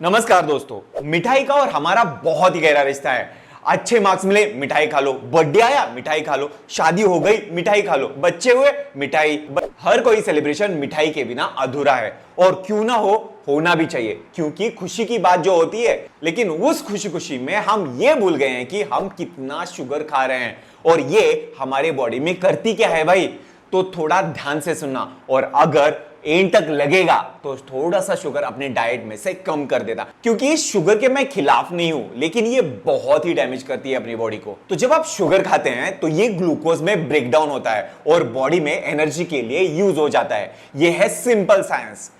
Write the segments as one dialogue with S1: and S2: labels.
S1: नमस्कार दोस्तों, मिठाई का और हमारा बहुत ही गहरा रिश्ता है। अच्छे मार्क्स मिले मिठाई खा लो, बर्थडे आया मिठाई खा लो, शादी हो गई मिठाई खा लो, बच्चे हुए मिठाई। हर कोई सेलिब्रेशन मिठाई के बिना अधूरा है और क्यों ना हो, होना भी चाहिए क्योंकि खुशी की बात जो होती है। लेकिन उस खुशी खुशी में हम ये भूल गए हैं कि हम कितना शुगर खा रहे हैं और ये हमारे बॉडी में करती क्या है भाई। तो थोड़ा ध्यान से सुनना और अगर एंड तक लगेगा तो थोड़ा सा शुगर अपने डाइट में से कम कर देता, क्योंकि शुगर के मैं खिलाफ नहीं हूं लेकिन ये बहुत ही डैमेज करती है अपनी बॉडी को। तो जब आप शुगर खाते हैं तो ये ग्लूकोज में ब्रेक डाउन होता है और बॉडी में एनर्जी के लिए यूज हो जाता है। ये है सिंपल साइंस।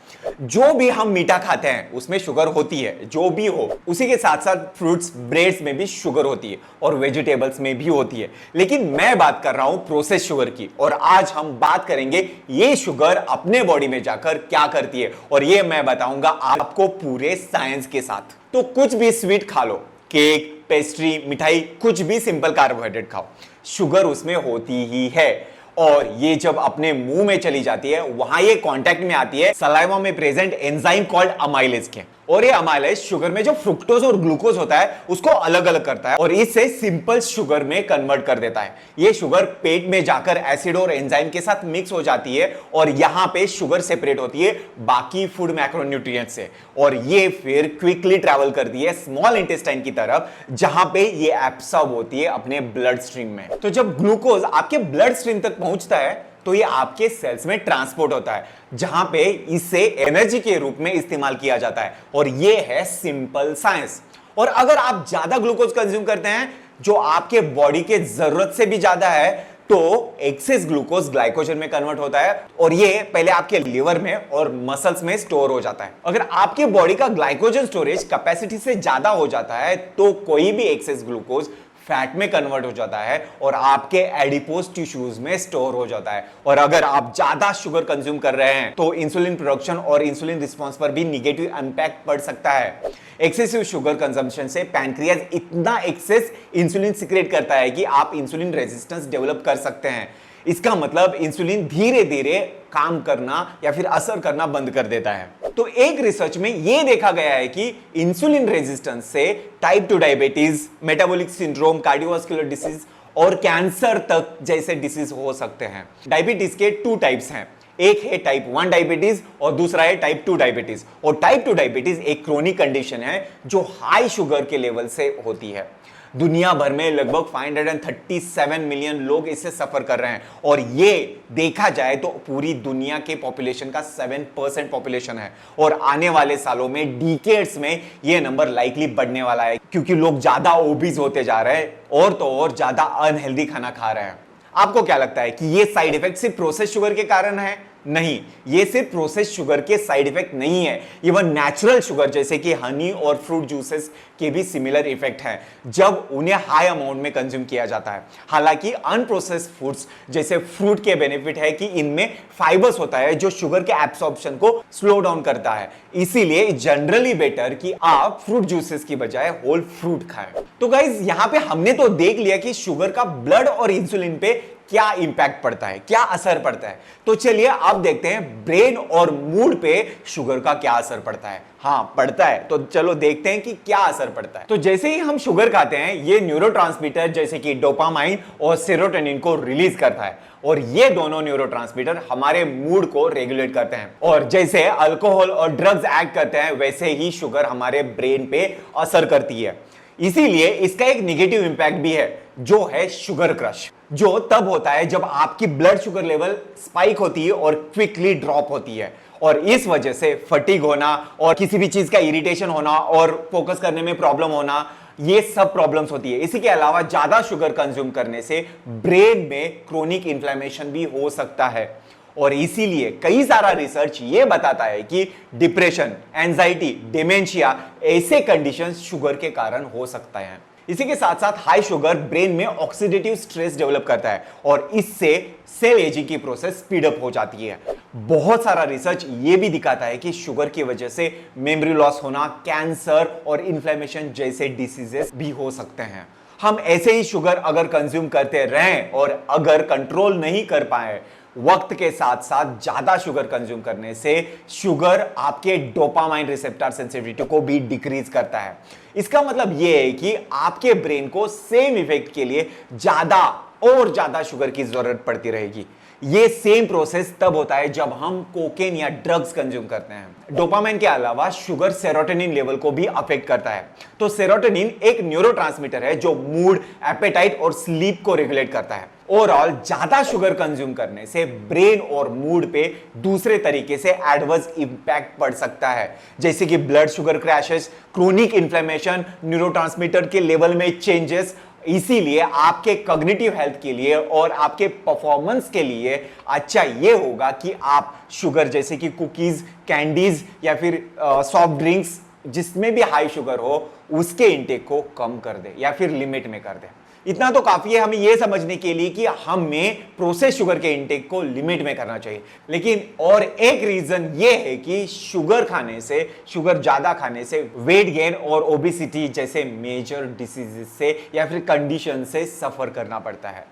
S1: जो भी हम मीठा खाते हैं उसमें शुगर होती है, जो भी हो। उसी के साथ साथ फ्रूट्स ब्रेड्स में भी शुगर होती है और वेजिटेबल्स में भी होती है। लेकिन मैं बात कर रहा हूं प्रोसेस शुगर की और आज हम बात करेंगे ये शुगर अपने बॉडी में जाकर क्या करती है और ये मैं बताऊंगा आपको पूरे साइंस के साथ। तो कुछ भी स्वीट खा लो, केक, पेस्ट्री, मिठाई, कुछ भी सिंपल कार्बोहाइड्रेट खाओ, शुगर उसमें होती ही है। और ये जब अपने मुंह में चली जाती है वहां ये कांटेक्ट में आती है सलाइवा में प्रेजेंट एंजाइम कॉल्ड अमाइलेज के। और ये अमाइलेज शुगर में जो फ्रुक्टोज और ग्लूकोज होता है उसको अलग अलग करता है और इससे सिंपल शुगर में कन्वर्ट कर देता है। ये शुगर पेट में जाकर एसिड और एंजाइम के साथ मिक्स हो जाती है और यहां पे शुगर सेपरेट होती है बाकी फूड मैक्रोन्यूट्रिएंट्स से और ये फिर क्विकली ट्रैवल करती है स्मॉल इंटेस्टाइन की तरफ जहां पे ये एब्सॉर्ब होती है अपने ब्लड स्ट्रीम में। तो जब ग्लूकोज आपके ब्लड स्ट्रीम तक पहुंचता है तो ये आपके सेल्स में ट्रांसपोर्ट होता है जहां पे इसे एनर्जी के रूप में इस्तेमाल किया जाता है और ये है सिंपल साइंस। और अगर आप ज्यादा ग्लूकोज कंज्यूम करते हैं जो आपके बॉडी के जरूरत से भी ज्यादा है तो एक्सेस ग्लूकोज ग्लाइकोजन में कन्वर्ट होता है और ये पहले आपके लिवर में और मसल्स में स्टोर हो जाता है। अगर आपके बॉडी का ग्लाइकोजन स्टोरेज कैपेसिटी से ज्यादा हो जाता है तो कोई भी एक्सेस ग्लूकोज फैट में कन्वर्ट हो जाता है और आपके एडिपोज टिश्यूज में स्टोर हो जाता है। और अगर आप ज्यादा शुगर कंज्यूम कर रहे हैं तो इंसुलिन प्रोडक्शन और इंसुलिन रिस्पांस पर भी निगेटिव इंपैक्ट पड़ सकता है। एक्सेसिव शुगर कंजम्पशन से पैनक्रियाज इतना एक्सेस इंसुलिन सीक्रेट करता है कि आप इंसुलिन रेजिस्टेंस डेवलप कर सकते हैं। इसका मतलब इंसुलिन धीरे धीरे काम करना या फिर असर करना बंद कर देता है। तो एक रिसर्च में यह देखा गया है कि इंसुलिन रेजिस्टेंस से type 2 diabetes, metabolic syndrome, cardiovascular disease और कैंसर तक जैसे डिसीज हो सकते हैं। डायबिटीज के 2 टाइप्स हैं, एक है टाइप 1 डायबिटीज और दूसरा है टाइप 2 डायबिटीज। और टाइप 2 डायबिटीज एक क्रोनिक कंडीशन है जो हाई शुगर के लेवल से होती है। दुनिया भर में लगभग 537 मिलियन लोग इससे सफर कर रहे हैं और ये देखा जाए तो पूरी दुनिया के पॉपुलेशन का 7% पॉपुलेशन है और आने वाले सालों में डिकेड्स में ये नंबर लाइकली बढ़ने वाला है क्योंकि लोग ज्यादा ओबीज होते जा रहे हैं और तो और ज्यादा अनहेल्दी खाना खा रहे हैं। आपको क्या लगता है कि ये साइड इफेक्ट सिर्फ प्रोसेस शुगर के कारण है? नहीं, ये सिर्फ प्रोसेस शुगर के साइड इफेक्ट नहीं है, इवन नेचुरल शुगर जैसे कि हनी और फ्रूट जूसेस के भी सिमिलर इफेक्ट हैं जब उन्हें हाई अमाउंट में कंज्यूम किया जाता है। हालांकि अनप्रोसेस्ड फूड्स जैसे फ्रूट के बेनिफिट है कि इनमें फाइबर्स होता है जो शुगर के एब्सॉर्प्शन को स्लो डाउन करता है, इसीलिए जनरली बेटर कि आप फ्रूट जूसेस की बजाय होल फ्रूट खाएं। तो गाइस यहां पे हमने तो देख लिया कि शुगर का ब्लड और इंसुलिन पे क्या इंपैक्ट पड़ता है, क्या असर पड़ता है। तो चलिए अब देखते हैं ब्रेन और मूड पे शुगर का क्या असर पड़ता है। हाँ पड़ता है, तो चलो देखते हैं कि क्या असर पड़ता है। तो जैसे ही हम शुगर खाते हैं ये न्यूरोट्रांसमीटर जैसे कि डोपामाइन और सेरोटोनिन को रिलीज करता है और ये दोनों न्यूरोट्रांसमीटर हमारे मूड को रेगुलेट करते हैं। और जैसे अल्कोहल और ड्रग्स एक्ट करते हैं वैसे ही शुगर हमारे ब्रेन पे असर करती है। इसीलिए इसका एक नेगेटिव इंपैक्ट भी है जो है शुगर क्रश, जो तब होता है जब आपकी ब्लड शुगर लेवल स्पाइक होती है और क्विकली ड्रॉप होती है और इस वजह से फटीग होना और किसी भी चीज का इरिटेशन होना और फोकस करने में प्रॉब्लम होना, ये सब प्रॉब्लम्स होती है। इसी के अलावा ज्यादा शुगर कंज्यूम करने से ब्रेन में क्रोनिक इन्फ्लेमेशन भी हो सकता है और इसीलिए कई सारा रिसर्च ये बताता है कि डिप्रेशन, एंजाइटी, डिमेंशिया ऐसे कंडीशंस शुगर के कारण हो सकता है। इसी के साथ साथ हाई शुगर ब्रेन में ऑक्सीडेटिव स्ट्रेस डेवलप करता है और इससे सेल एजिंग की प्रोसेस स्पीड अप हो जाती है। बहुत सारा रिसर्च ये भी दिखाता है कि शुगर की वजह से मेमोरी लॉस होना, कैंसर और इन्फ्लेमेशन जैसे डिसीजेस भी हो सकते हैं। हम ऐसे ही शुगर अगर कंज्यूम करते रहें और अगर कंट्रोल नहीं कर पाए वक्त के साथ साथ ज्यादा शुगर कंज्यूम करने से शुगर आपके डोपामाइन रिसेप्टर सेंसिटिविटी को भी डिक्रीज करता है। इसका मतलब यह है कि आपके ब्रेन को सेम इफेक्ट के लिए ज्यादा और ज्यादा शुगर की जरूरत पड़ती रहेगी। ये सेम प्रोसेस तब होता है जब हम कोकेन या ड्रग्स कंज्यूम करते हैं। डोपामाइन के अलावा शुगर सेरोटोनिन लेवल को भी अफेक्ट करता है। तो सेरोटोनिन एक न्यूरोट्रांसमीटर है जो मूड, एपेटाइट और स्लीप को रेगुलेट करता है। ओवरऑल ज्यादा शुगर कंज्यूम करने से ब्रेन और मूड पे दूसरे तरीके से एडवर्स इंपैक्ट पड़ सकता है, जैसे कि blood sugar crashes, chronic inflammation, neurotransmitter के लेवल में चेंजेस। इसीलिए आपके कॉग्निटिव हेल्थ के लिए और आपके परफॉर्मेंस के लिए अच्छा ये होगा कि आप शुगर जैसे कि कुकीज, कैंडीज या फिर सॉफ्ट ड्रिंक्स जिसमें भी हाई शुगर हो उसके इंटेक को कम कर दे या फिर लिमिट में कर दे। इतना तो काफी है हमें यह समझने के लिए कि हमें प्रोसेस शुगर के इंटेक को लिमिट में करना चाहिए। लेकिन और एक रीजन यह है कि शुगर ज्यादा खाने से वेट गेन और ओबेसिटी जैसे मेजर डिसीजेस से या फिर कंडीशन से सफर करना पड़ता है।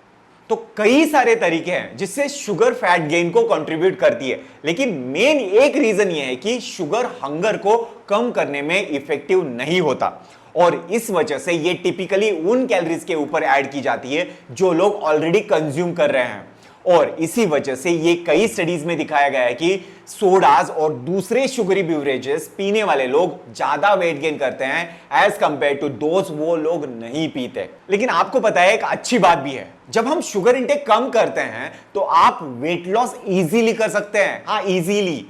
S1: तो कई सारे तरीके हैं जिससे शुगर फैट गेन को कंट्रीब्यूट करती है, लेकिन मेन एक रीजन यह है कि शुगर हंगर को कम करने में इफेक्टिव नहीं होता और इस वजह से ये टिपिकली उन कैलोरीज के ऊपर ऐड की जाती है जो लोग ऑलरेडी कंज्यूम कर रहे हैं। और इसी वजह से ये कई स्टडीज में दिखाया गया है कि सोडाज और दूसरे शुगरी बिवरेजेस पीने वाले लोग ज्यादा वेट गेन करते हैं एज कंपेयर टू दोज वो लोग नहीं पीते। लेकिन आपको पता है एक अच्छी बात भी है, जब हम शुगर इंटेक कम करते हैं तो आप वेट लॉस इजीली कर सकते हैं। हाँ, इजीली।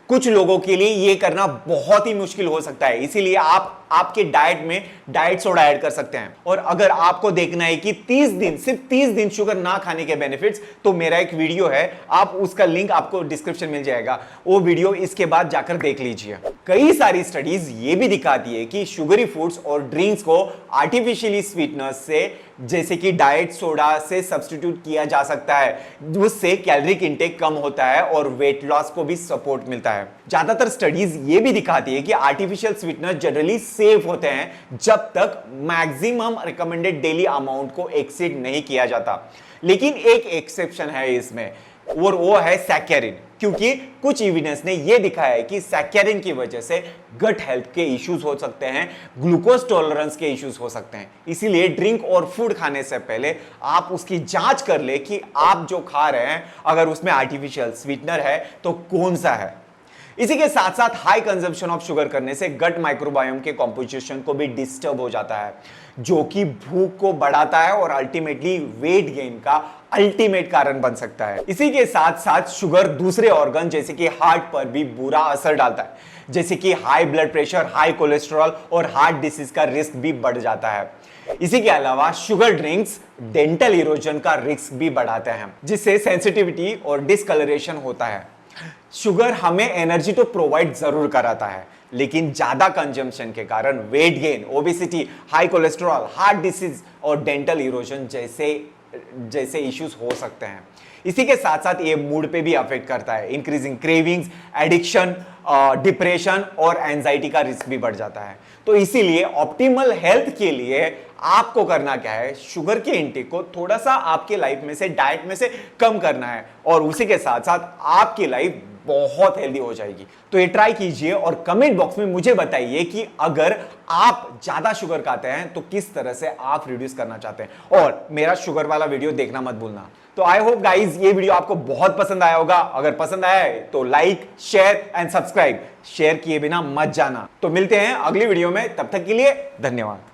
S1: कुछ लोगों के लिए यह करना बहुत ही मुश्किल हो सकता है, इसीलिए आप आपके डाइट में डाइट सोडा ऐड कर सकते हैं। और अगर आपको देखना है कि 30 दिन, सिर्फ 30 दिन शुगर ना खाने के बेनिफिट्स, तो मेरा एक वीडियो है, आप उसका लिंक आपको डिस्क्रिप्शन मिल जाएगा, वो वीडियो इसके बाद जाकर देख लीजिए। कई सारी स्टडीज ये भी दिखाती है कि शुगरी फूड्स और ड्रिंक्स को आर्टिफिशियली स्वीटनर्स से जैसे कि डाइट सोडा से सब्स्टिट्यूट किया जा सकता है, उससे कैलोरिक इंटेक कम होता है और वेट लॉस को भी सपोर्ट मिलता है। ज्यादातर स्टडीज ये भी दिखाती है कि आर्टिफिशियल स्वीटनर जनरली सेफ होते हैं जब तक मैक्सिमम रिकमेंडेड डेली अमाउंट को एक्सीड नहीं किया जाता। लेकिन एक एक्सेप्शन है इसमें और वो है सैक्चारिन, क्योंकि कुछ एविडेंस ने यह दिखाया है कि सैक्चारिन की वजह से गट हेल्थ के इश्यूज हो सकते हैं, ग्लूकोज टॉलरेंस के इश्यूज हो सकते हैं। इसीलिए ड्रिंक और फूड खाने से पहले आप उसकी जांच कर ले कि आप जो खा रहे हैं अगर उसमें आर्टिफिशियल स्वीटनर है तो कौन सा है। इसी के साथ साथ हाई कंजम्पशन ऑफ शुगर करने से गट माइक्रोबायोम के कॉम्पोजिशन को भी डिस्टर्ब हो जाता है, जो कि भूख को बढ़ाता है और अल्टीमेटली वेट गेन का अल्टीमेट कारण बन सकता है। इसी के साथ साथ शुगर दूसरे ऑर्गन जैसे कि हार्ट पर भी बुरा असर डालता है, जैसे कि high blood pressure, high cholesterol और हार्ट डिसीज का रिस्क भी बढ़ जाता है। इसी के अलावा शुगर ड्रिंक्स डेंटल इरोजन का रिस्क भी बढ़ाते हैं, जिससे सेंसिटिविटी और डिस्कलरेशन होता है। शुगर हमें एनर्जी तो प्रोवाइड जरूर कराता है, लेकिन ज्यादा कंजम्पशन के कारण weight gain, obesity, high cholesterol, heart disease और डेंटल इरोजन जैसे इश्यूज हो सकते हैं। इसी के साथ साथ ये मूड पे भी अफेक्ट करता है, इंक्रीजिंग क्रेविंग्स, एडिक्शन, डिप्रेशन और एंजाइटी का रिस्क भी बढ़ जाता है। तो इसीलिए ऑप्टिमल हेल्थ के लिए आपको करना क्या है, शुगर के इंटेक को थोड़ा सा आपके लाइफ में से, डाइट में से कम करना है और उसी के साथ साथ आपकी लाइफ बहुत हेल्दी हो जाएगी। तो ये ट्राई कीजिए और कमेंट बॉक्स में मुझे बताइए कि अगर आप ज्यादा शुगर खाते हैं तो किस तरह से आप रिड्यूस करना चाहते हैं, और मेरा शुगर वाला वीडियो देखना मत भूलना। तो आई होप गाइज ये वीडियो आपको बहुत पसंद आया होगा। अगर पसंद आया है तो like, share and subscribe, share किए बिना मत जाना। तो मिलते हैं अगली वीडियो में, तब तक के लिए धन्यवाद।